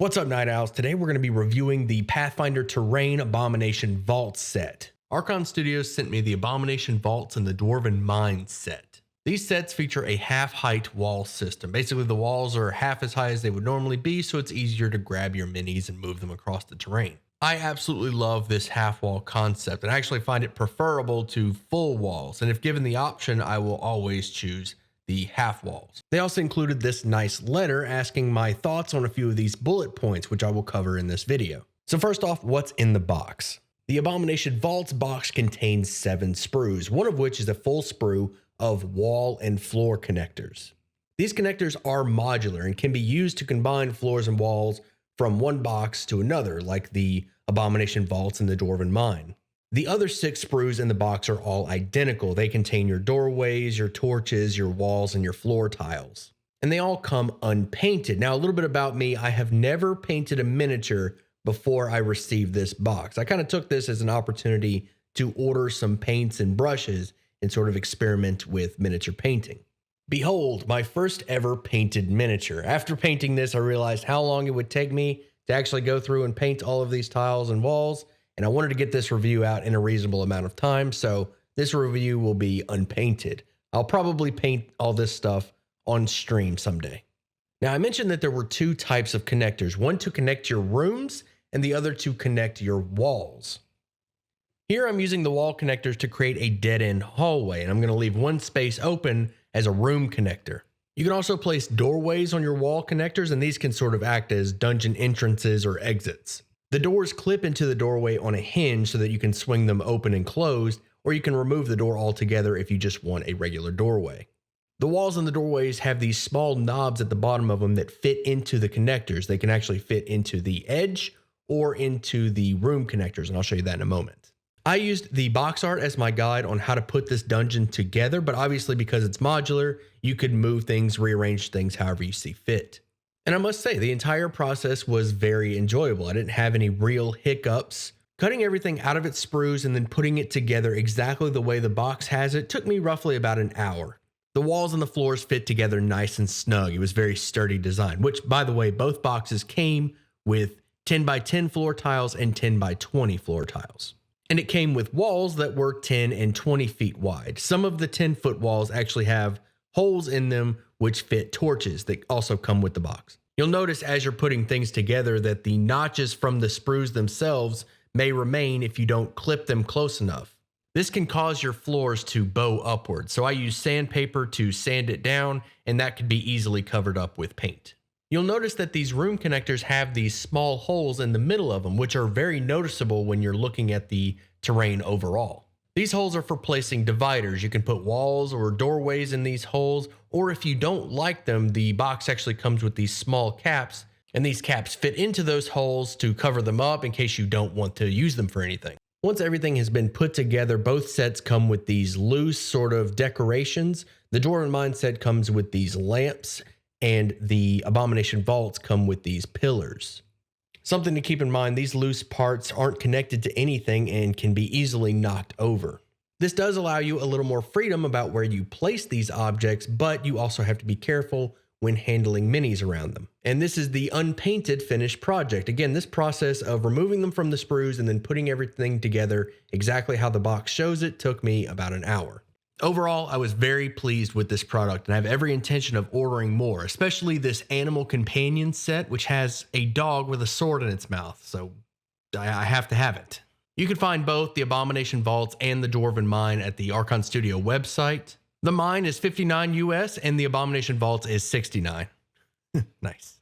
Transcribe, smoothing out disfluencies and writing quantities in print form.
What's up, Night Owls? Today we're going to be reviewing the Pathfinder Terrain Abomination Vault set. Archon Studios sent me the Abomination Vaults and the Dwarven Mine set. These sets feature a half-height wall system. Basically, the walls are half as high as they would normally be, so it's easier to grab your minis and move them across the terrain. I absolutely love this half-wall concept, and I actually find it preferable to full walls, and if given the option, I will always choose the half walls. They also included this nice letter asking my thoughts on a few of these bullet points, which I will cover in this video. So first off, what's in the box? The Abomination Vaults box contains 7 sprues, one of which is a full sprue of wall and floor connectors. These connectors are modular and can be used to combine floors and walls from one box to another, like the Abomination Vaults and the Dwarven Mine. The other 6 sprues in the box are all identical. They contain your doorways, your torches, your walls, and your floor tiles. And they all come unpainted. Now, a little bit about me, I have never painted a miniature before I received this box. I kind of took this as an opportunity to order some paints and brushes and sort of experiment with miniature painting. Behold, my first ever painted miniature. After painting this, I realized how long it would take me to actually go through and paint all of these tiles and walls. And I wanted to get this review out in a reasonable amount of time, so this review will be unpainted. I'll probably paint all this stuff on stream someday. Now, I mentioned that there were 2 types of connectors, one to connect your rooms and the other to connect your walls. Here I'm using the wall connectors to create a dead-end hallway, and I'm going to leave one space open as a room connector. You can also place doorways on your wall connectors, and these can sort of act as dungeon entrances or exits. The doors clip into the doorway on a hinge so that you can swing them open and closed, or you can remove the door altogether if you just want a regular doorway. The walls and the doorways have these small knobs at the bottom of them that fit into the connectors. They can actually fit into the edge or into the room connectors, and I'll show you that in a moment. I used the box art as my guide on how to put this dungeon together, but obviously because it's modular, you could move things, rearrange things however you see fit. And I must say, the entire process was very enjoyable. I didn't have any real hiccups. Cutting everything out of its sprues and then putting it together exactly the way the box has it took me roughly about an hour. The walls and the floors fit together nice and snug. It was very sturdy design, which, by the way, both boxes came with 10 by 10 floor tiles and 10 by 20 floor tiles. And it came with walls that were 10 and 20 feet wide. Some of the 10-foot walls actually have holes in them which fit torches that also come with the box. You'll notice as you're putting things together that the notches from the sprues themselves may remain if you don't clip them close enough. This can cause your floors to bow upward, so I use sandpaper to sand it down, and that could be easily covered up with paint. You'll notice that these room connectors have these small holes in the middle of them, which are very noticeable when you're looking at the terrain overall. These holes are for placing dividers. You can put walls or doorways in these holes, or if you don't like them, the box actually comes with these small caps, and these caps fit into those holes to cover them up in case you don't want to use them for anything. Once everything has been put together, both sets come with these loose sort of decorations. The Dwarven Mine set comes with these lamps, and the Abomination Vaults come with these pillars. Something to keep in mind, these loose parts aren't connected to anything and can be easily knocked over. This does allow you a little more freedom about where you place these objects, but you also have to be careful when handling minis around them. And this is the unpainted finished project. Again, this process of removing them from the sprues and then putting everything together exactly how the box shows it took me about an hour. Overall, I was very pleased with this product and I have every intention of ordering more, especially this animal companion set, which has a dog with a sword in its mouth, so I have to have it. You can find both the Abomination Vaults and the Dwarven Mine at the Archon Studio website. The Mine is $59 US and the Abomination Vaults is $69. Nice.